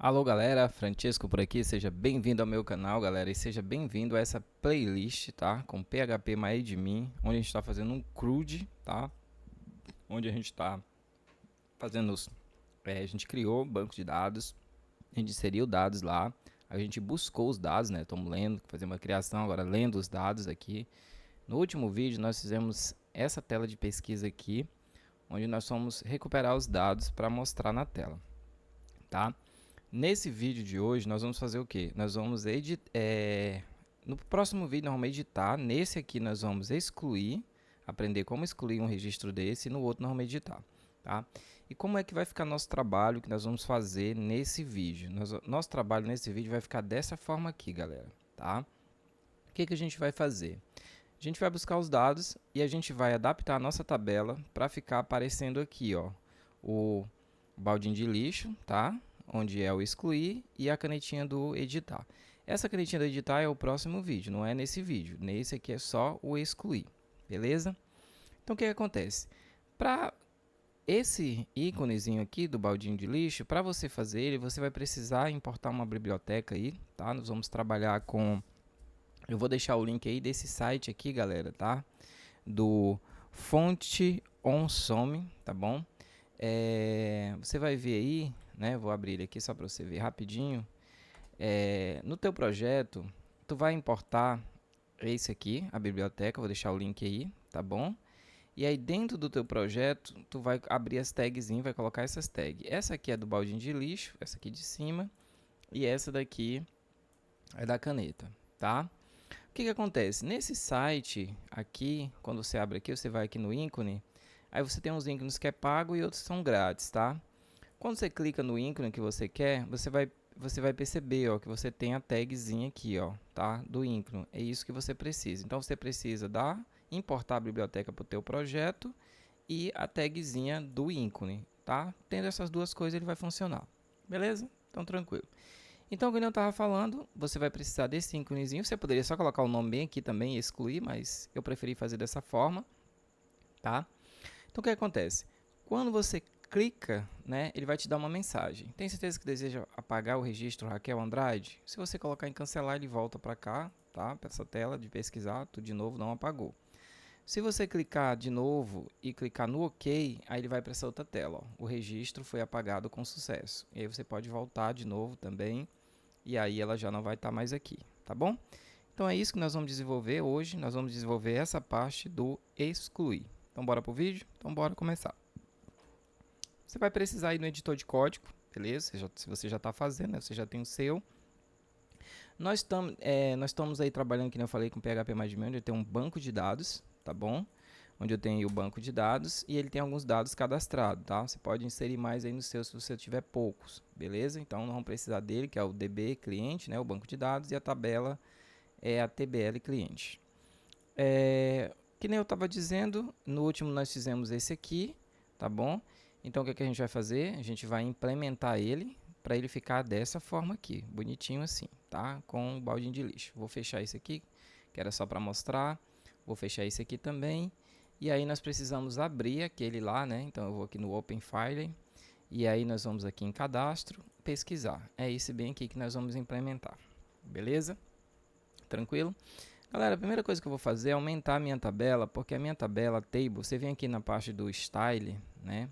Alô galera, Francesco por aqui, seja bem-vindo ao meu canal galera e seja bem-vindo a essa playlist, tá? Com PHP MyAdmin, onde a gente está fazendo um CRUD, tá? Onde a gente está fazendo a gente criou banco de dados, a gente inseriu dados lá, a gente buscou os dados, né? Estamos lendo, fazer uma criação agora lendo os dados aqui. No último vídeo nós fizemos essa tela de pesquisa aqui, onde nós fomos recuperar os dados para mostrar na tela, tá? Nesse vídeo de hoje nós vamos fazer o que? Nós vamos editar, no próximo vídeo nós vamos editar, nesse aqui nós vamos excluir, aprender como excluir um registro desse e no outro nós vamos editar, tá? E como é que vai ficar nosso trabalho que nós vamos fazer nesse vídeo? Nosso trabalho nesse vídeo vai ficar dessa forma aqui, galera, tá? O que a gente vai fazer? A gente vai buscar os dados e a gente vai adaptar a nossa tabela para ficar aparecendo aqui, ó, o baldinho de lixo, tá? Onde é o excluir e a canetinha do editar. Essa canetinha do editar é o próximo vídeo, não é nesse vídeo. Nesse aqui é só o excluir, beleza? Então o que acontece? Para esse íconezinho aqui do baldinho de lixo, para você fazer ele, você vai precisar importar uma biblioteca aí, tá? Nós vamos trabalhar com... Eu vou deixar o link aí desse site aqui, galera, tá? Do Fonte Onsome, tá bom? Você vai ver aí, né? Vou abrir ele aqui só para você ver rapidinho. No teu projeto, tu vai importar esse aqui, a biblioteca, vou deixar o link aí, tá bom? E aí dentro do teu projeto, tu vai abrir as tagzinhas, vai colocar essas tags. Essa aqui é do baldinho de lixo, essa aqui de cima, e essa daqui é da caneta, tá? O que acontece? Nesse site aqui, quando você abre aqui, você vai aqui no ícone, aí você tem uns ícones que é pago e outros são grátis, tá? Quando você clica no ícone que você quer, você vai perceber, ó, que você tem a tagzinha aqui, ó, tá? Do ícone. É isso que você precisa. Então você precisa importar a biblioteca para o teu projeto e a tagzinha do ícone, tá? Tendo essas duas coisas ele vai funcionar. Beleza? Então tranquilo. Então, como eu estava falando, você vai precisar desse íconezinho. Você poderia só colocar o nome bem aqui também e excluir, mas eu preferi fazer dessa forma, tá? Então, o que acontece? Quando você clica, né, ele vai te dar uma mensagem. Tem certeza que deseja apagar o registro Raquel Andrade? Se você colocar em cancelar, ele volta para cá, tá? Para essa tela de pesquisar, tudo de novo, não apagou. Se você clicar de novo e clicar no OK, aí ele vai para essa outra tela. Ó. O registro foi apagado com sucesso. E aí você pode voltar de novo também. E aí ela já não vai estar mais aqui, tá bom? Então é isso que nós vamos desenvolver hoje. Nós vamos desenvolver essa parte do excluir. Então bora pro vídeo? Então bora começar. Você vai precisar ir no editor de código, beleza? Se você já está fazendo, né? Você já tem o seu. Nós estamos aí trabalhando, que eu falei, com PHP MyAdmin, onde eu tenho um banco de dados, tá bom? Onde eu tenho o banco de dados e ele tem alguns dados cadastrados, tá? Você pode inserir mais aí no seu se você tiver poucos, beleza? Então, não vamos precisar dele, que é o DB cliente, né? O banco de dados, e a tabela é a TBL cliente. Que nem eu estava dizendo, no último nós fizemos esse aqui, tá bom? Então, o que a gente vai fazer? A gente vai implementar ele para ele ficar dessa forma aqui, bonitinho assim, tá? Com o baldinho de lixo. Vou fechar esse aqui, que era só para mostrar. Vou fechar esse aqui também. E aí nós precisamos abrir aquele lá, né? Então eu vou aqui no Open File. E aí nós vamos aqui em cadastro, pesquisar. É esse bem aqui que nós vamos implementar. Beleza? Tranquilo? Galera, a primeira coisa que eu vou fazer é aumentar a minha tabela, porque a minha tabela table, você vem aqui na parte do style, né?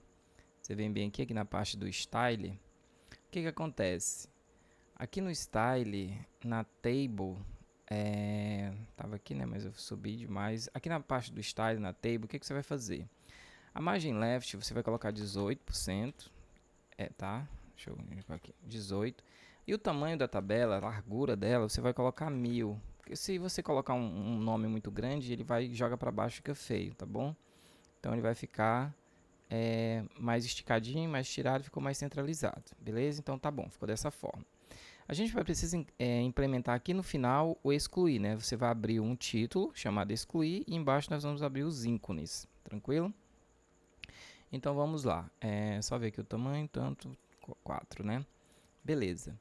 Você vem bem aqui na parte do style. O que acontece? Aqui no style, na table, tava aqui, né, mas eu subi demais. Aqui na parte do style, na table, o que você vai fazer? A margem left você vai colocar 18%, tá? Deixa eu ver aqui, 18. E o tamanho da tabela, a largura dela, você vai colocar 1000. Porque se você colocar um nome muito grande, ele vai joga para baixo, fica feio, tá bom? Então ele vai ficar mais esticadinho, mais tirado, ficou mais centralizado, beleza? Então tá bom, ficou dessa forma. A gente vai precisar implementar aqui no final o excluir, né? Você vai abrir um título chamado excluir e embaixo nós vamos abrir os ícones, tranquilo? Então vamos lá, só ver aqui o tamanho, tanto 4, né? Beleza.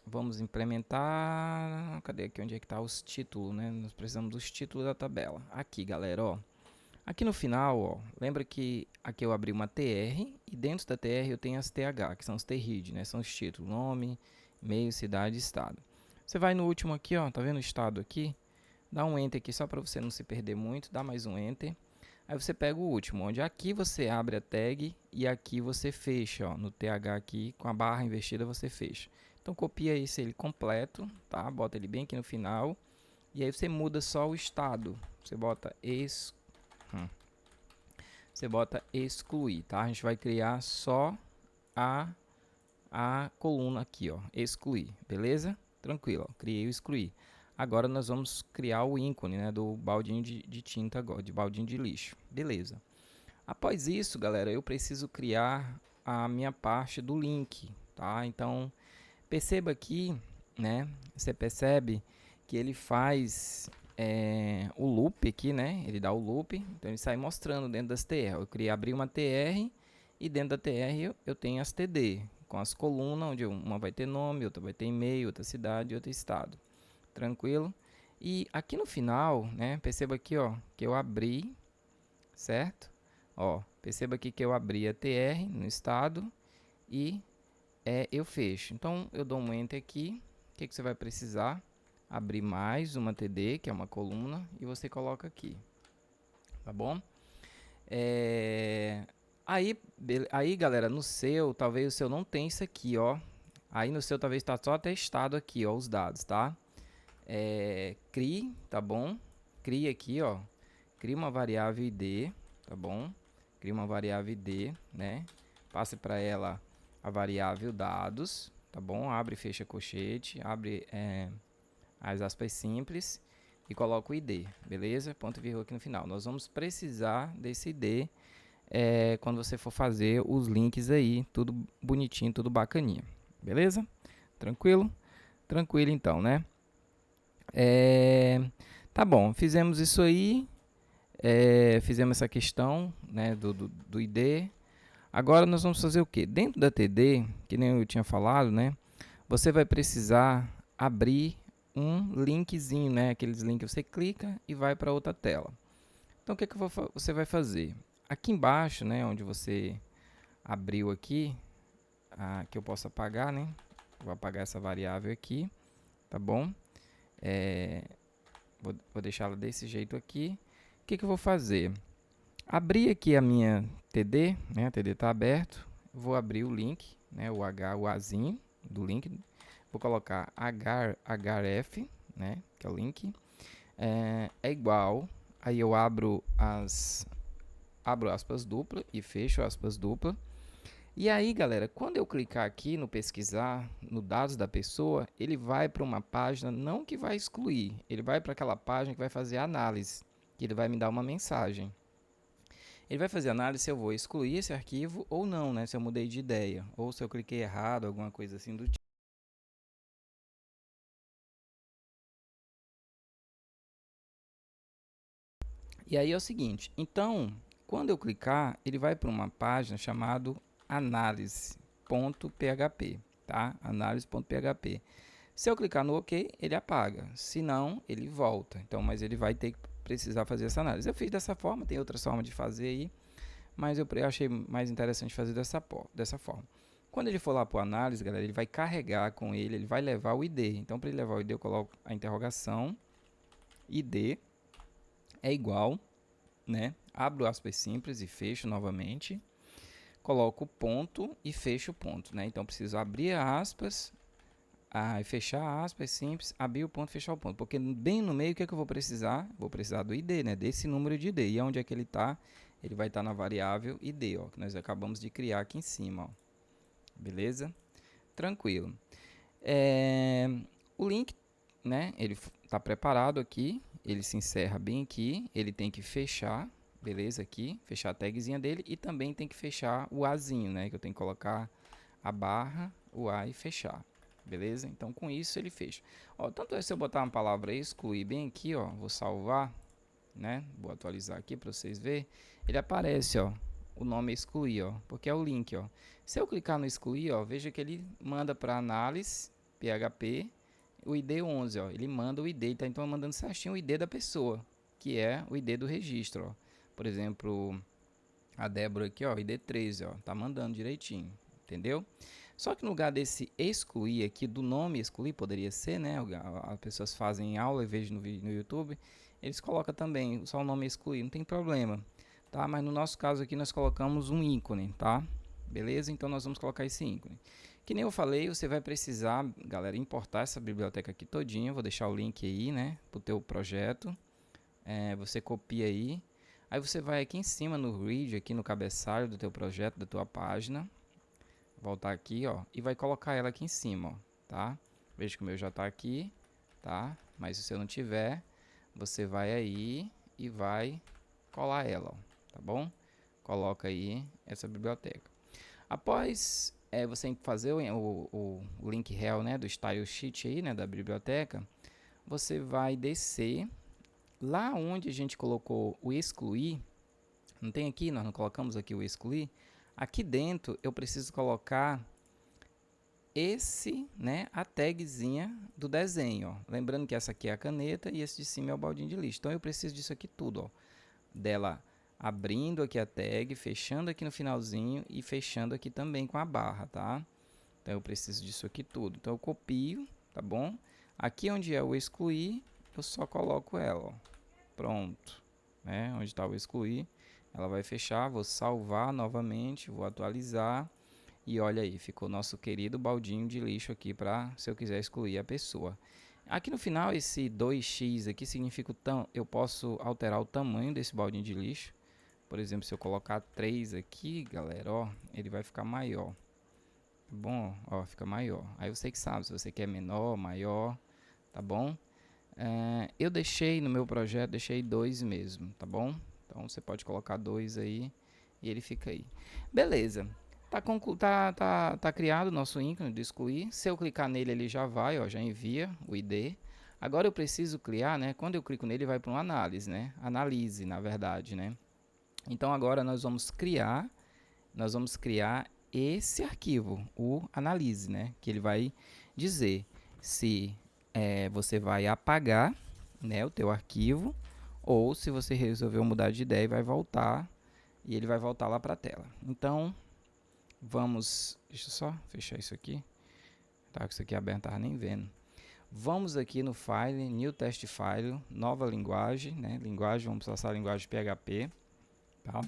Vamos implementar, cadê aqui, onde é que está os títulos, né? Nós precisamos dos títulos da tabela. Aqui, galera, ó. Aqui no final, ó, lembra que aqui eu abri uma TR e dentro da TR eu tenho as TH, que são os TRID, né? São os títulos, nome, e-mail, cidade e estado. Você vai no último aqui, ó, tá vendo o estado aqui? Dá um Enter aqui só para você não se perder muito, dá mais um Enter. Aí você pega o último, onde aqui você abre a tag e aqui você fecha, ó, no TH aqui, com a barra invertida você fecha. Então copia esse ele completo, tá? Bota ele bem aqui no final. E aí você muda só o estado. Você bota excluir, tá? A gente vai criar só a coluna aqui, ó, excluir, beleza? Tranquilo, ó, criei o excluir. Agora nós vamos criar o ícone, né, do baldinho de tinta agora, de baldinho de lixo, beleza? Após isso, galera, eu preciso criar a minha parte do link, tá? Então, perceba aqui, né, você percebe que ele faz o loop aqui, né? Ele dá o loop, então ele sai mostrando dentro das TR. Eu queria abrir uma TR e dentro da TR eu tenho as TD, com as colunas, onde uma vai ter nome, outra vai ter e-mail, outra cidade e outro estado. Tranquilo? E aqui no final, né? Perceba aqui, ó, que eu abri, certo? Ó, perceba aqui que eu abri a TR no estado e eu fecho. Então eu dou um Enter aqui. O que você vai precisar? Abrir mais uma TD, que é uma coluna, e você coloca aqui, tá bom? Aí, galera, no seu, talvez o seu não tenha isso aqui, ó. Aí no seu talvez está só testado aqui, ó, os dados, tá? Crie, tá bom? Crie aqui, ó. Crie uma variável ID, tá bom? Crie uma variável ID, né? Passe para ela a variável dados, tá bom? Abre e fecha colchete, abre as aspas simples e coloca o ID, beleza? Ponto e vírgula aqui no final. Nós vamos precisar desse ID quando você for fazer os links aí, tudo bonitinho, tudo bacaninha, beleza? Tranquilo? Tranquilo então, né? Tá bom, fizemos isso aí, fizemos essa questão, né, do ID. Agora nós vamos fazer o que? Dentro da TD, que nem eu tinha falado, né, você vai precisar abrir um linkzinho, né, aqueles links que você clica e vai para outra tela. Então o que você vai fazer? Aqui embaixo, né, onde você abriu aqui, que eu posso apagar, né, vou apagar essa variável aqui, tá bom? Vou deixá-la desse jeito aqui. O que eu vou fazer? Abrir aqui a minha TD, né? A TD está aberto. Vou abrir o link, né? O Azinho do link. Vou colocar href, né? Que é o link. É igual. Aí eu abro aspas dupla e fecho aspas dupla. E aí, galera, quando eu clicar aqui no pesquisar, no dados da pessoa, ele vai para uma página não que vai excluir, ele vai para aquela página que vai fazer análise, que ele vai me dar uma mensagem. Ele vai fazer análise se eu vou excluir esse arquivo ou não, né? Se eu mudei de ideia, ou se eu cliquei errado, alguma coisa assim do tipo. E aí é o seguinte, então, quando eu clicar, ele vai para uma página chamada análise.php, tá? Análise.php. Se eu clicar no OK, ele apaga. Se não, ele volta. Então, mas ele vai ter que precisar fazer essa análise. Eu fiz dessa forma, tem outras formas de fazer aí, mas eu achei mais interessante fazer dessa forma. Quando ele for lá para a análise, galera, ele vai carregar com ele vai levar o ID. Então, para ele levar o ID, eu coloco a interrogação, ID é igual, né? Abro aspas simples e fecho novamente. Coloco o ponto e fecho o ponto, né? Então, preciso abrir aspas, e fechar aspas simples, abrir o ponto e fechar o ponto. Porque bem no meio, o que eu vou precisar? Vou precisar do ID, né? Desse número de ID. E onde é que ele está? Ele vai estar na variável ID, ó, que nós acabamos de criar aqui em cima, ó. Beleza? Tranquilo. O link, né? Ele está preparado aqui. Ele se encerra bem aqui. Ele tem que fechar, beleza? Aqui, fechar a tagzinha dele. E também tem que fechar o Azinho, né? Que eu tenho que colocar a barra, o A e fechar. Beleza? Então, com isso, ele fecha. Ó, tanto é se eu botar uma palavra excluir bem aqui, ó. Vou salvar, né? Vou atualizar aqui para vocês verem. Ele aparece, ó. O nome é excluir, ó. Porque é o link, ó. Se eu clicar no excluir, ó. Veja que ele manda para análise, PHP, o ID 11, ó. Ele manda o ID, tá? Então, mandando certinho o ID da pessoa, que é o ID do registro, ó. Por exemplo, a Débora aqui, ó, ID13, ó, tá mandando direitinho, entendeu? Só que no lugar desse excluir aqui, do nome excluir, poderia ser, né? As pessoas fazem aula, em vez no YouTube, eles colocam também só o nome excluir, não tem problema, tá? Mas no nosso caso aqui nós colocamos um ícone, tá? Beleza? Então nós vamos colocar esse ícone. Que nem eu falei, você vai precisar, galera, importar essa biblioteca aqui todinha. Vou deixar o link aí, né, pro teu projeto. Você copia aí. Aí você vai aqui em cima no Read, aqui no cabeçalho do teu projeto, da tua página. Voltar aqui, ó, e vai colocar ela aqui em cima, ó, tá? Veja que o meu já tá aqui, tá? Mas se você não tiver, você vai aí e vai colar ela, ó, tá bom? Coloca aí essa biblioteca. Após você fazer o link rel, né, do style sheet aí, né, da biblioteca, você vai descer lá onde a gente colocou o excluir. Não tem aqui, nós não colocamos aqui o excluir. Aqui dentro eu preciso colocar esse, né, a tagzinha do desenho, ó. Lembrando que essa aqui é a caneta e esse de cima é o baldinho de lixo. Então eu preciso disso aqui tudo, ó, dela abrindo aqui a tag, fechando aqui no finalzinho e fechando aqui também com a barra, tá? Então eu preciso disso aqui tudo. Então eu copio, tá bom? Aqui onde é o excluir, eu só coloco ela, ó. Pronto, né? Onde está o excluir, ela vai fechar. Vou salvar novamente, vou atualizar e olha aí, ficou nosso querido baldinho de lixo aqui para se eu quiser excluir a pessoa. Aqui no final esse 2x aqui significa eu posso alterar o tamanho desse baldinho de lixo. Por exemplo, se eu colocar 3 aqui, galera, ó, ele vai ficar maior. Tá bom? Ó, fica maior. Aí você que sabe, se você quer menor, maior, tá bom? Eu deixei no meu projeto, deixei 2 mesmo, tá bom? Então você pode colocar 2 aí e ele fica aí. Beleza. Tá criado o nosso ícone de excluir. Se eu clicar nele, ele já vai, ó, já envia o ID. Agora eu preciso criar, né? Quando eu clico nele, vai para uma análise, né? Analise, na verdade, né? Então agora nós vamos criar esse arquivo, o analise, né? Que ele vai dizer se você vai apagar, né, o teu arquivo, ou se você resolveu mudar de ideia e vai voltar, e ele vai voltar lá para a tela. Então deixa eu só fechar isso aqui, tá com isso aqui aberto, não tava nem vendo. Vamos aqui no File, New Test File, nova linguagem, né? Linguagem, vamos passar a linguagem PHP, tá?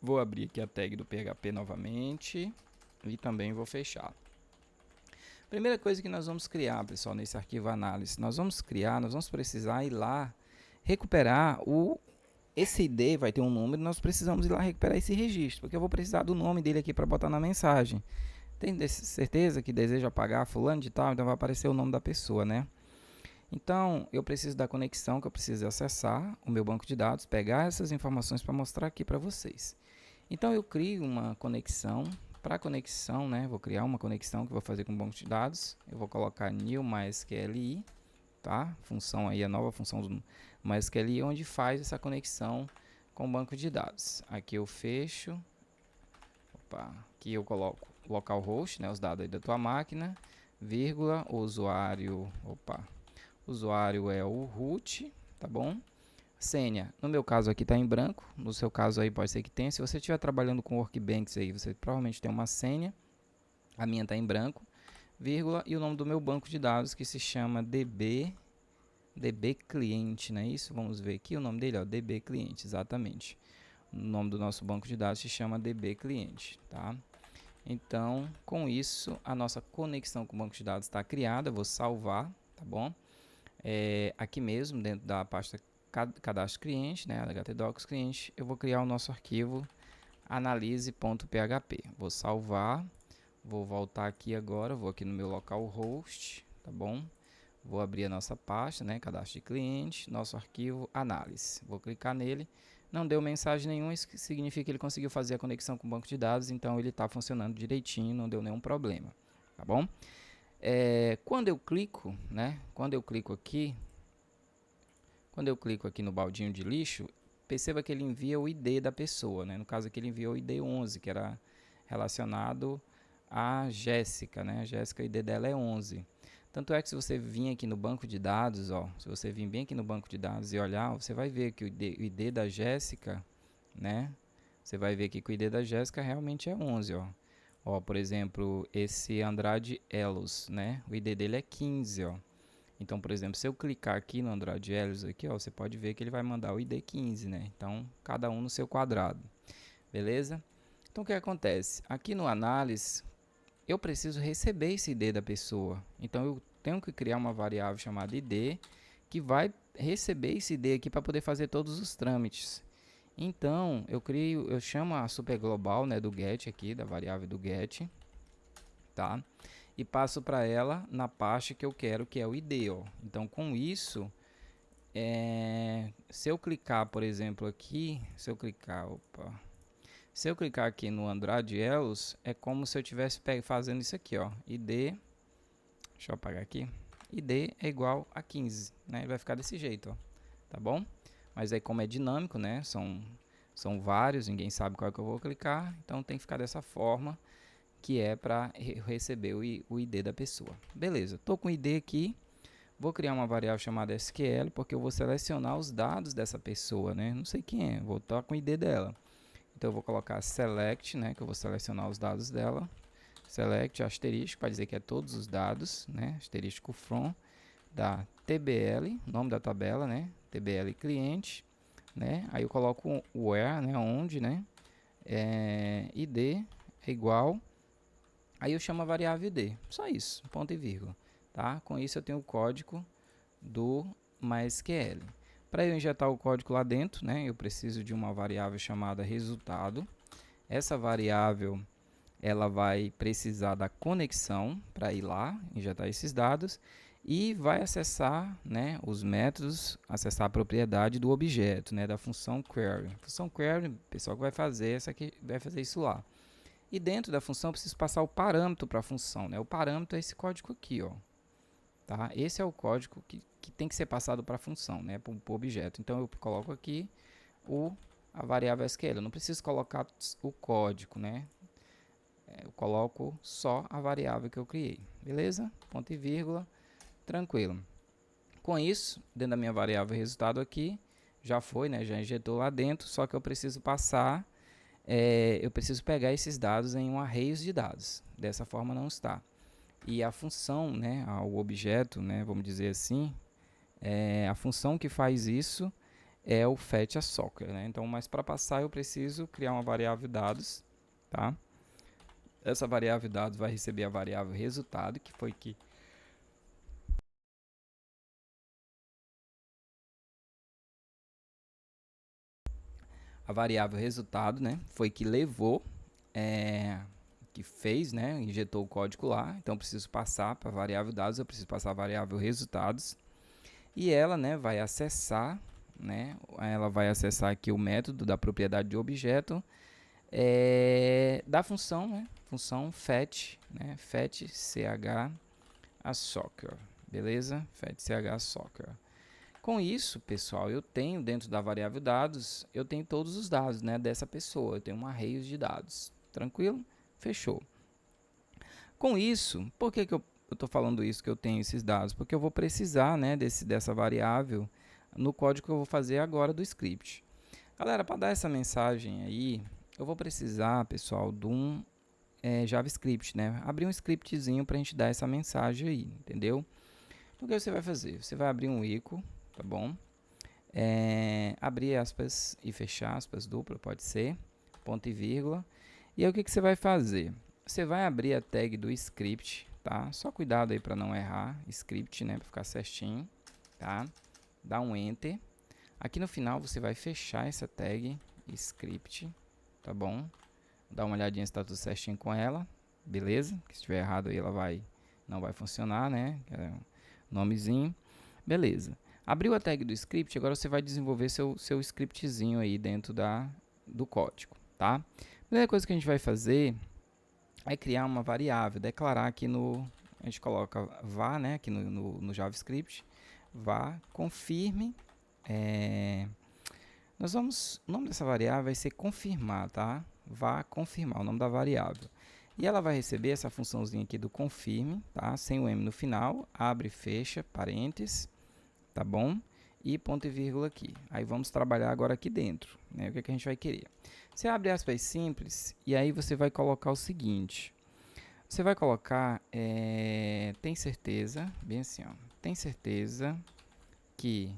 Vou abrir aqui a tag do PHP novamente e também vou fechar. Primeira coisa que nós vamos criar, pessoal, nesse arquivo análise, nós vamos precisar ir lá recuperar esse ID, vai ter um número, nós precisamos ir lá recuperar esse registro, porque eu vou precisar do nome dele aqui para botar na mensagem. Tem certeza que deseja apagar fulano de tal, então vai aparecer o nome da pessoa, né? Então, eu preciso da conexão que eu preciso acessar o meu banco de dados, pegar essas informações para mostrar aqui para vocês. Então, eu crio uma conexão. Para conexão, né, vou criar uma conexão que eu vou fazer com o banco de dados. Eu vou colocar new MySQLi, tá? Função aí, a nova função do MySQLi, onde faz essa conexão com o banco de dados. Aqui eu fecho. Aqui eu coloco localhost, né, os dados aí da tua máquina, vírgula, usuário é o root, tá bom? Senha, no meu caso aqui está em branco, no seu caso aí pode ser que tenha. Se você estiver trabalhando com workbanks aí, você provavelmente tem uma senha, a minha está em branco, vírgula, e o nome do meu banco de dados que se chama DB cliente, não é isso? Vamos ver aqui o nome dele, ó, DB cliente, exatamente. O nome do nosso banco de dados se chama DB cliente, tá? Então, com isso, a nossa conexão com o banco de dados está criada, vou salvar, tá bom? Aqui mesmo, dentro da pasta cadastro cliente, né, htdocs cliente, eu vou criar o nosso arquivo analise.php. Vou salvar, vou voltar aqui agora, vou aqui no meu localhost, tá bom? Vou abrir a nossa pasta, né, cadastro de cliente, nosso arquivo análise. Vou clicar nele, não deu mensagem nenhuma, isso significa que ele conseguiu fazer a conexão com o banco de dados, então ele está funcionando direitinho, não deu nenhum problema, tá bom? Quando eu clico, né, quando eu clico aqui no baldinho de lixo, perceba que ele envia o ID da pessoa, né? No caso aqui ele enviou o ID 11, que era relacionado a Jéssica, né? A Jéssica, o ID dela é 11. Tanto é que se você vir aqui no banco de dados, ó, se você vir bem aqui no banco de dados e olhar, você vai ver que o ID da Jéssica, né? Você vai ver aqui que o ID da Jéssica realmente é 11, ó. Ó, por exemplo, esse Andrade Elos, né? O ID dele é 15, ó. Então, por exemplo, se eu clicar aqui no Andrade Elos aqui, ó, você pode ver que ele vai mandar o ID 15, né? Então, cada um no seu quadrado. Beleza? Então, o que acontece? Aqui no análise, eu preciso receber esse ID da pessoa. Então, eu tenho que criar uma variável chamada ID que vai receber esse ID aqui para poder fazer todos os trâmites. Então, eu chamo a superglobal, né, do get aqui, da variável do get, tá? E passo para ela na pasta que eu quero, que é o ID, ó. Então, com isso, se eu clicar, por exemplo, aqui, se eu clicar aqui no Andrade Elos, é como se eu estivesse fazendo isso aqui, ó. ID, deixa eu apagar aqui. ID é igual a 15, né? Ele vai ficar desse jeito, ó. Tá bom? Mas aí como é dinâmico, né? São vários, ninguém sabe qual é que eu vou clicar. Então tem que ficar dessa forma, que é para receber o ID da pessoa. Beleza, tô com o ID aqui. Vou criar uma variável chamada SQL, porque eu vou selecionar os dados dessa pessoa, né? Não sei quem é, vou estar com o ID dela. Então eu vou colocar select, né, que eu vou selecionar os dados dela. Select asterisco para dizer que é todos os dados, né? Asterisco from da TBL, nome da tabela, né? TBL cliente, né? Aí eu coloco o where, né, onde, né? ID é igual. Aí eu chamo a variável ID. Só isso, ponto e vírgula, tá? Com isso eu tenho o código do MySQL. Para eu injetar o código lá dentro, né, eu preciso de uma variável chamada resultado. Essa variável ela vai precisar da conexão para ir lá, injetar esses dados e vai acessar, né, os métodos, acessar a propriedade do objeto, né, da função query. A função query, o pessoal que vai fazer vai fazer isso lá. E dentro da função eu preciso passar o parâmetro para a função, né? O parâmetro é esse código aqui, ó. Tá? Esse é o código que tem que ser passado para a função, né? Para o objeto. Então eu coloco aqui a variável SQL. Eu não preciso colocar o código, né? Eu coloco só a variável que eu criei. Beleza? Ponto e vírgula. Tranquilo. Com isso, dentro da minha variável resultado aqui, já foi, né? Já injetou lá dentro, só que eu preciso passar, eu preciso pegar esses dados em um array de dados. Dessa forma não está. E a função, né, o objeto, né, vamos dizer assim, a função que faz isso é o fetch a soccer, né? Então, mas para passar eu preciso criar uma variável dados, tá? Essa variável dados vai receber a variável resultado, que foi que a variável resultado, né, foi que levou, que fez, né, injetou o código lá. Então, eu preciso passar para a variável dados, eu preciso passar a variável resultados. E ela, né, vai acessar, né, ela vai acessar aqui o método da propriedade de objeto da função, né, função fetch, né, fetch ch a soccer, beleza? Fetch ch soccer. Com isso, pessoal, eu tenho dentro da variável dados, eu tenho todos os dados, né, dessa pessoa. Eu tenho um array de dados. Tranquilo? Fechou. Com isso, por que eu estou falando isso, que eu tenho esses dados? Porque eu vou precisar, né, dessa variável no código que eu vou fazer agora do script. Galera, para dar essa mensagem aí, eu vou precisar, pessoal, de um JavaScript, né? Abrir um scriptzinho para a gente dar essa mensagem aí, entendeu? Então, o que você vai fazer? Você vai abrir um equal, tá bom? Abrir aspas e fechar aspas dupla, pode ser, ponto e vírgula. E aí o que você vai fazer? Você vai abrir a tag do script, tá? Só cuidado aí para não errar, script, né, para ficar certinho, tá? Dá um enter. Aqui no final você vai fechar essa tag script, tá bom? Dá uma olhadinha se está tudo certinho com ela, beleza? Se estiver errado aí ela não vai funcionar, né? Nomezinho, beleza. Abriu a tag do script, agora você vai desenvolver seu scriptzinho aí dentro do código, tá? A primeira coisa que a gente vai fazer é criar uma variável, declarar aqui a gente coloca var, né, aqui no JavaScript, var confirme, o nome dessa variável vai ser confirmar, tá? Var confirmar, o nome da variável. E ela vai receber essa funçãozinha aqui do confirme, tá? Sem o M no final, abre e fecha, parênteses, tá bom? e ponto e vírgula aqui. Aí vamos trabalhar agora aqui dentro, né? O que, que a gente vai querer? Você abre aspas simples e aí você vai colocar o seguinte. Você vai colocar, tem certeza, bem assim, ó, tem certeza que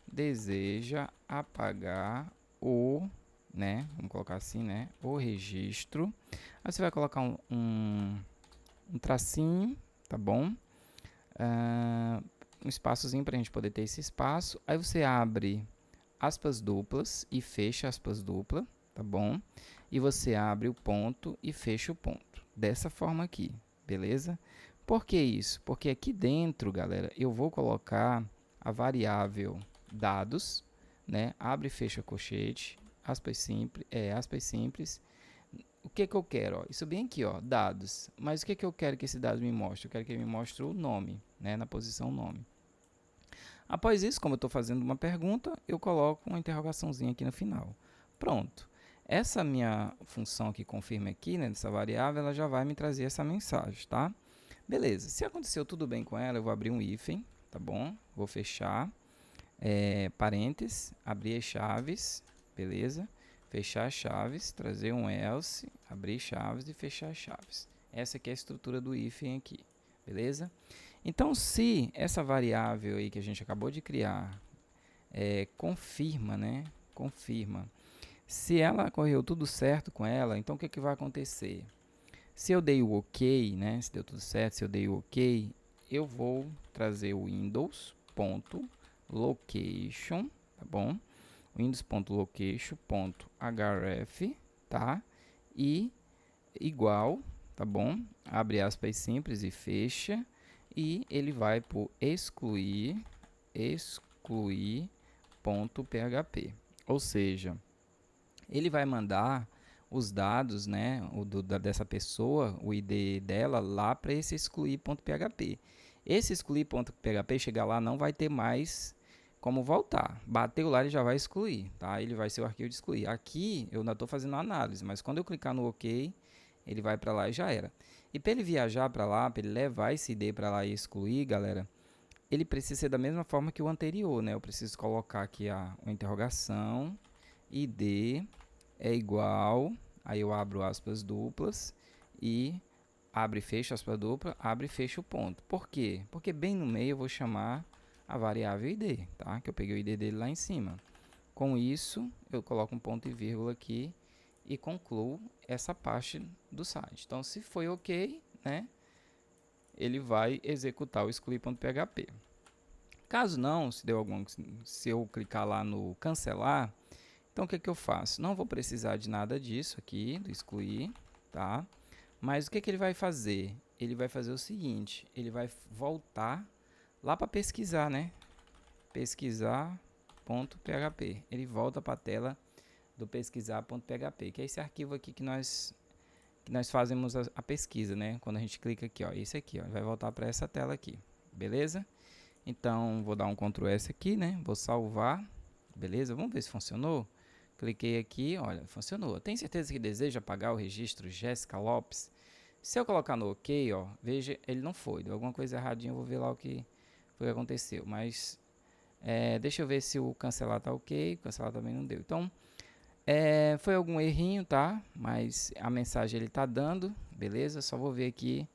deseja apagar o, né, vamos colocar assim, né, o registro. Aí você vai colocar um tracinho, tá bom? Um espaçozinho para a gente poder ter esse espaço. Aí você abre aspas duplas e fecha aspas dupla, tá bom? E você abre o ponto e fecha o ponto. Dessa forma aqui, beleza? Por que isso? Porque aqui dentro, galera, eu vou colocar a variável dados, né? Abre e fecha colchete, aspas simples. O que que eu quero? Ó? Isso bem aqui, ó, dados. Mas o que que eu quero que esse dado me mostre? Eu quero que ele me mostre o nome, né? Na posição nome. Após isso, como eu estou fazendo uma pergunta, eu coloco uma interrogaçãozinha aqui no final. Pronto. Essa minha função aqui, confirma aqui, né, dessa variável, ela já vai me trazer essa mensagem, tá? Beleza. Se aconteceu tudo bem com ela, eu vou abrir um hífen, tá bom? Vou fechar, parênteses, abrir as chaves, beleza? Fechar as chaves, trazer um else, abrir chaves e fechar as chaves. Essa aqui é a estrutura do hífen aqui, beleza? Então, se essa variável aí que a gente acabou de criar confirma, né? Confirma. Se ela correu tudo certo com ela, então o que, que vai acontecer? Se eu dei o OK, né? Se deu tudo certo, se eu dei o OK, eu vou trazer o Windows.location, tá bom? Windows.location.href, tá? E igual, tá bom? Abre aspas simples e fecha. E ele vai por excluir.php. Ou seja, ele vai mandar os dados, né, dessa pessoa, o ID dela, lá para esse excluir.php. Esse excluir.php chegar lá não vai ter mais como voltar. Bateu lá, ele já vai excluir, tá? Ele vai ser o arquivo de excluir. Aqui eu ainda estou fazendo análise, mas quando eu clicar no OK, ele vai para lá e já era. E para ele viajar para lá, para ele levar esse ID para lá e excluir, galera, ele precisa ser da mesma forma que o anterior, né? Eu preciso colocar aqui uma interrogação, ID é igual, aí eu abro aspas duplas e abre e fecha aspas dupla, abre e fecha o ponto. Por quê? Porque bem no meio eu vou chamar a variável ID, tá? Que eu peguei o ID dele lá em cima. Com isso, eu coloco um ponto e vírgula aqui e concluo essa parte do site. Então, se foi OK, né, ele vai executar o excluir.php. Caso não, se eu clicar lá no cancelar, então o que, que eu faço? Não vou precisar de nada disso aqui, do excluir, tá? Mas o que, que ele vai fazer? Ele vai fazer o seguinte, ele vai voltar lá para pesquisar, né? Pesquisar.php. Ele volta para a tela do pesquisar.php, que é esse arquivo aqui que nós fazemos a pesquisa, né? Quando a gente clica aqui, ó, esse aqui, ó, vai voltar para essa tela aqui, beleza? Então, vou dar um Ctrl S aqui, né? Vou salvar, beleza? Vamos ver se funcionou. Cliquei aqui, olha, funcionou. Tem certeza que deseja apagar o registro Jéssica Lopes? Se eu colocar no OK, ó, veja, ele não foi. Deu alguma coisa erradinha, eu vou ver lá o que foi que aconteceu. Mas, deixa eu ver se o cancelar tá OK. O cancelar também não deu. Então, foi algum errinho, tá? Mas a mensagem ele tá dando, beleza? Só vou ver aqui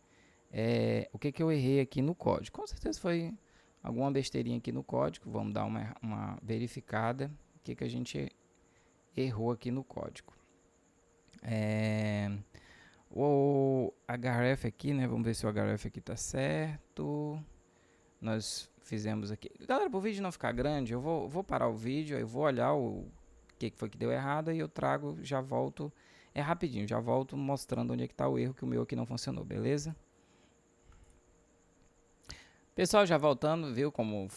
o que eu errei aqui no código. Com certeza foi alguma besteirinha aqui no código. Vamos dar uma verificada. O que a gente errou aqui no código. O href aqui, né? Vamos ver se o href aqui tá certo. Nós fizemos aqui. Galera, para o vídeo não ficar grande, eu vou parar o vídeo, eu vou olhar o que foi que deu errado e eu trago, já volto. É rapidinho, já volto mostrando onde é que tá o erro, que o meu aqui não funcionou, beleza? Pessoal, já voltando, viu como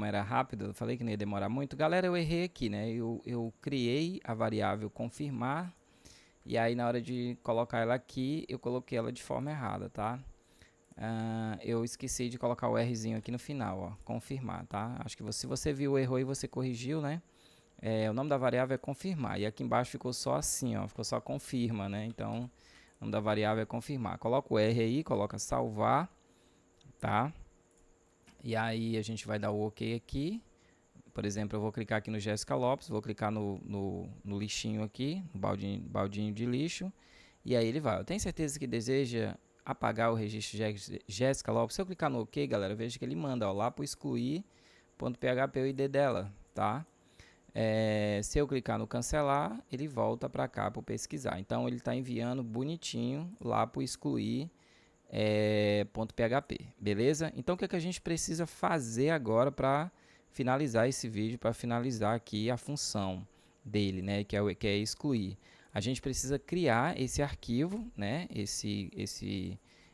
era rápido? Eu falei que não ia demorar muito. Galera, eu errei aqui, né? Eu criei a variável confirmar e aí na hora de colocar ela aqui, eu coloquei ela de forma errada, tá? Eu esqueci de colocar o Rzinho aqui no final, ó, confirmar, tá? Acho que se você viu o erro aí, você corrigiu, né? O nome da variável é confirmar. E aqui embaixo ficou só assim, ó. Ficou só confirma, né? Então, o nome da variável é confirmar. Coloca o R aí, coloca salvar, tá? E aí a gente vai dar o OK aqui. Por exemplo, eu vou clicar aqui no Jéssica Lopes, vou clicar no lixinho aqui, no baldinho de lixo, e aí ele vai. Eu tenho certeza que deseja apagar o registro Jéssica Lopes. Se eu clicar no OK, galera, veja que ele manda ó, lá para o excluir.php o ID dela, tá? Se eu clicar no cancelar, ele volta para cá para pesquisar. Então, ele está enviando bonitinho lá para o excluir .php, beleza? Então, o que, é que a gente precisa fazer agora para finalizar esse vídeo, para finalizar aqui a função dele, né? Que é excluir. A gente precisa criar esse arquivo, né? Esse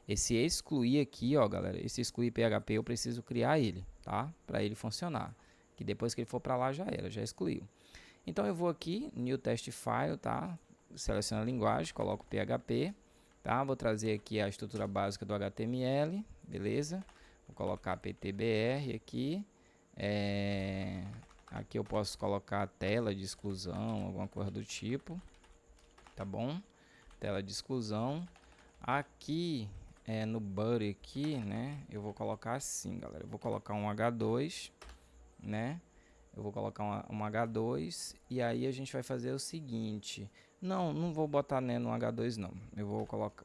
excluir aqui, ó, galera. Esse excluir PHP eu preciso criar ele, tá? Para ele funcionar. Que depois que ele for para lá já era, já excluiu. Então eu vou aqui, New Test File, tá? Seleciono a linguagem, coloco PHP, tá? Vou trazer aqui a estrutura básica do HTML, beleza? Vou colocar PTBR aqui. Aqui eu posso colocar tela de exclusão, alguma coisa do tipo, tá bom? Tela de exclusão. Aqui no body aqui, né? Eu vou colocar assim, galera. Eu vou colocar um H2, né? Eu vou colocar um H2 e aí a gente vai fazer o seguinte. Não vou botar né, no H2 não. Eu vou colocar,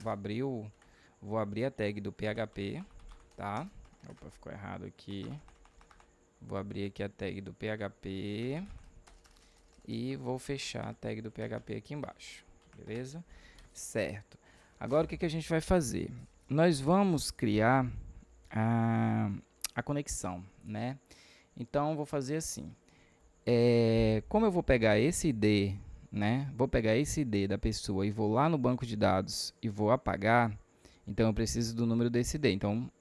vou abrir a tag do PHP, tá? Opa, ficou errado aqui. Vou abrir aqui a tag do PHP e vou fechar a tag do PHP aqui embaixo, beleza? Certo. Agora o que a gente vai fazer? Nós vamos criar a conexão, né? Então, vou fazer assim. Como eu vou pegar esse ID, né? Vou pegar esse ID da pessoa e vou lá no banco de dados e vou apagar. Então, eu preciso do número desse ID. Então,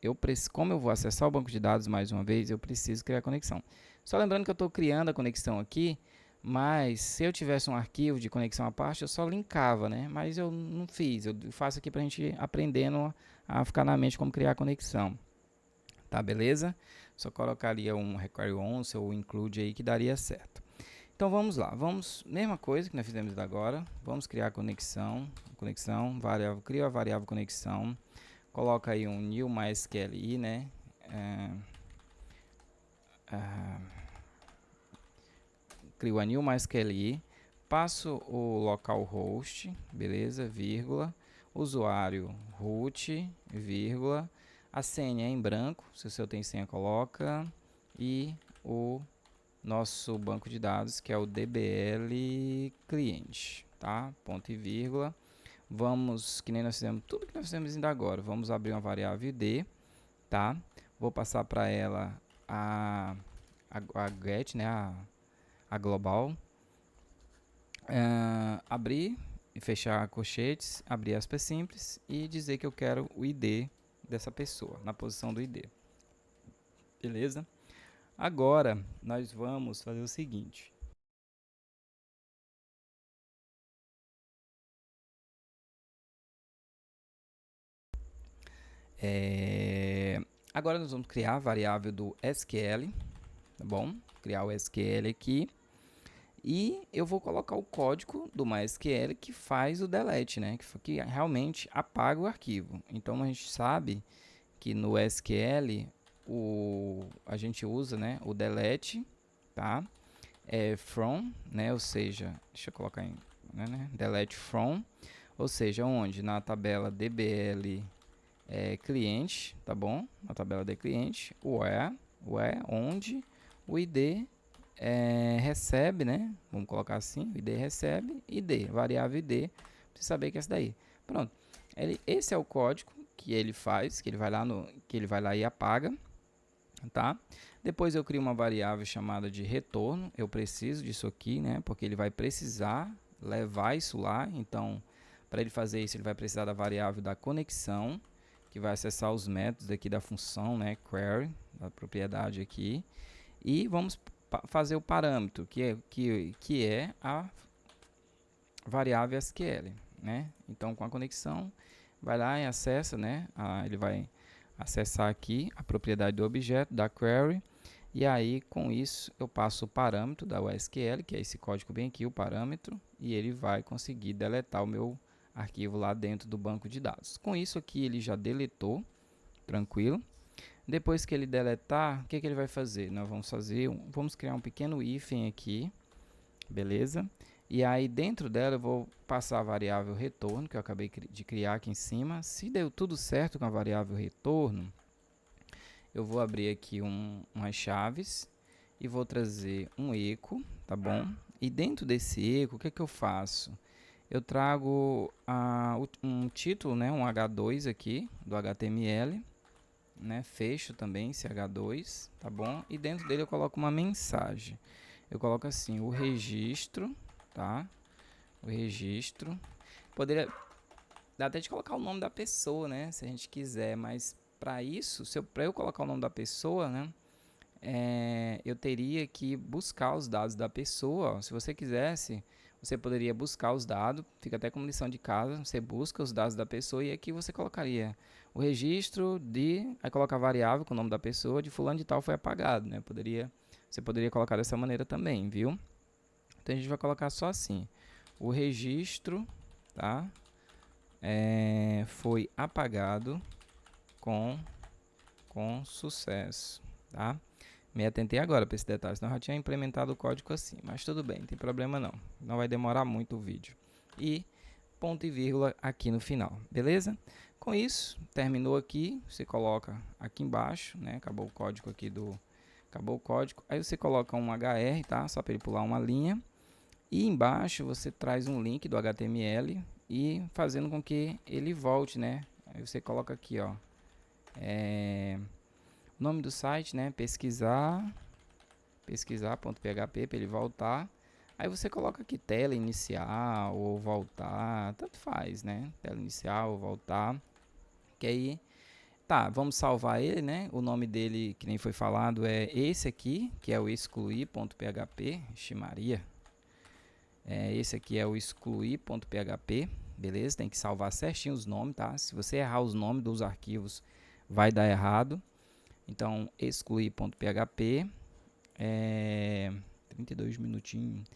como eu vou acessar o banco de dados mais uma vez, eu preciso criar a conexão. Só lembrando que eu estou criando a conexão aqui, mas se eu tivesse um arquivo de conexão à parte, eu só linkava, né? Mas eu não fiz. Eu faço aqui para a gente aprendendo a ficar na mente como criar a conexão. Tá, beleza? Só colocar ali um require once ou include aí que daria certo. Então vamos lá, mesma coisa que nós fizemos agora, vamos criar a conexão, variável, cria a variável conexão, coloca aí um new MySQLi, né? Crio a new MySQLi, passo o localhost, beleza, vírgula, usuário root, vírgula, a senha é em branco, se o seu tem senha coloca, e o nosso banco de dados que é o DBL cliente, tá? Ponto e vírgula. Vamos, que nem nós fizemos, tudo que nós fizemos ainda agora, vamos abrir uma variável ID, tá? Vou passar para ela a get, né? A global. Abrir e fechar colchetes, abrir aspas simples e dizer que eu quero o ID dessa pessoa, na posição do ID. Beleza? Agora, nós vamos fazer o seguinte. Agora nós vamos criar a variável do SQL, tá bom? Criar o SQL aqui. E eu vou colocar o código do MySQL que faz o delete, né? Que realmente apaga o arquivo. Então, a gente sabe que no SQL a gente usa, né, o delete, tá? From, né? Ou seja, deixa eu colocar em delete from, ou seja, onde na tabela DBL cliente, tá bom? Na tabela de cliente, where, onde o ID recebe, né? Vamos colocar assim, ID recebe, ID, variável ID, para saber que é essa daí. Pronto. Esse é o código que ele faz, que ele vai lá e apaga, tá? Depois eu crio uma variável chamada de retorno. Eu preciso disso aqui, né? Porque ele vai precisar levar isso lá. Então, para ele fazer isso, ele vai precisar da variável da conexão, que vai acessar os métodos aqui da função, né? Query, da propriedade aqui. E vamos fazer o parâmetro, que é a variável SQL, né? Então, com a conexão, vai lá e acessa, né? Ele vai acessar aqui a propriedade do objeto, da query, e aí, com isso, eu passo o parâmetro da SQL, que é esse código bem aqui, o parâmetro, e ele vai conseguir deletar o meu arquivo lá dentro do banco de dados. Com isso aqui, ele já deletou, tranquilo. Depois que ele deletar, o que ele vai fazer? Nós vamos vamos criar um pequeno hífen aqui, beleza? E aí dentro dela eu vou passar a variável retorno, que eu acabei de criar aqui em cima. Se deu tudo certo com a variável retorno, eu vou abrir aqui umas chaves e vou trazer um eco, tá bom? E dentro desse eco, o que eu faço? Eu trago um título, né, um H2 aqui do HTML, né, fecho também esse H2, tá bom? E dentro dele eu coloco uma mensagem. Eu coloco assim, o registro, tá? O registro. Poderia dar até de colocar o nome da pessoa, né, se a gente quiser, mas para isso, para eu colocar o nome da pessoa, né, eu teria que buscar os dados da pessoa. Ó. Se você quisesse, você poderia buscar os dados, fica até como lição de casa, você busca os dados da pessoa e aqui você colocaria o registro aí coloca a variável com o nome da pessoa, de fulano de tal foi apagado, né? Você poderia colocar dessa maneira também, viu? Então a gente vai colocar só assim, o registro, tá? Foi apagado com sucesso, tá? Me atentei agora para esse detalhe, senão eu já tinha implementado o código assim, mas tudo bem, não tem problema não. Não vai demorar muito o vídeo. E ponto e vírgula aqui no final, beleza? Com isso, terminou aqui, você coloca aqui embaixo, né? Acabou o código aqui acabou o código. Aí você coloca um HR, tá? Só para ele pular uma linha. E embaixo você traz um link do HTML e fazendo com que ele volte, né? Aí você coloca aqui, ó. Nome do site, né? pesquisar.php para ele voltar. Aí você coloca aqui tela inicial ou voltar, tanto faz, né? Tela inicial ou voltar. Que aí, tá, vamos salvar ele, né? O nome dele, que nem foi falado, é esse aqui, que é o excluir.php. Ximaria. Esse aqui é o excluir.php, beleza? Tem que salvar certinho os nomes, tá? Se você errar os nomes dos arquivos, vai dar errado. Então, excluir.php, 32 minutinhos.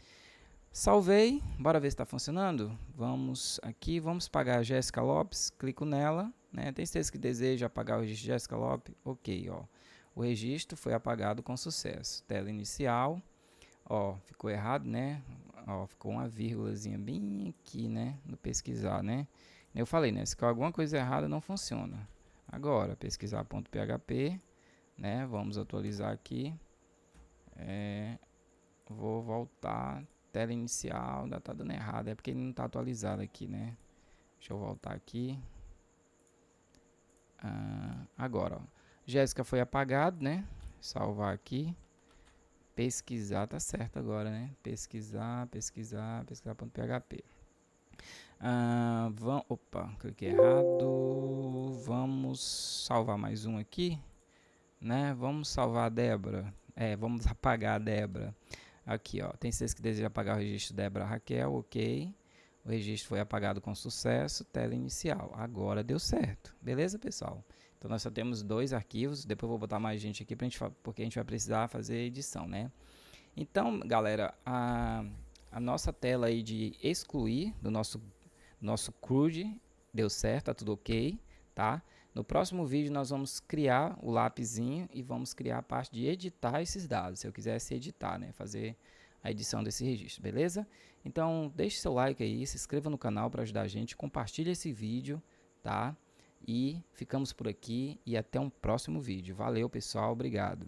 Salvei, bora ver se está funcionando. Vamos aqui, vamos pagar a Jéssica Lopes, clico nela, né? Tem certeza que deseja apagar o registro de Jéssica Lopes? Ok, ó. O registro foi apagado com sucesso. Tela inicial, ó, ficou errado, né? Ó, ficou uma vírgulazinha bem aqui, né? No pesquisar, né? Eu falei, né? Se ficou alguma coisa errada, não funciona. Agora, pesquisar.php, né? Vamos atualizar aqui. Vou voltar. Tela inicial, ainda tá dando errado. É porque ele não tá atualizado aqui, né? Deixa eu voltar aqui. Agora, ó. Jéssica foi apagado, né? Salvar aqui. Pesquisar, tá certo agora, né? Pesquisar.php. Opa, cliquei errado. Vamos salvar mais um aqui, né? Vamos salvar a Débora. Vamos apagar a Débora. Aqui, ó. Tem certeza que deseja apagar o registro Débora Raquel, ok. O registro foi apagado com sucesso. Tela inicial. Agora deu certo. Beleza, pessoal? Então nós só temos 2 arquivos. Depois eu vou botar mais gente aqui porque a gente vai precisar fazer edição, né? Então, galera, a nossa tela aí de excluir do nosso CRUD deu certo, tá tudo ok, tá? No próximo vídeo nós vamos criar o lapisinho e vamos criar a parte de editar esses dados, se eu quisesse editar, né? Fazer a edição desse registro, beleza? Então, deixe seu like aí, se inscreva no canal para ajudar a gente, compartilhe esse vídeo, tá? E ficamos por aqui e até um próximo vídeo. Valeu, pessoal, obrigado.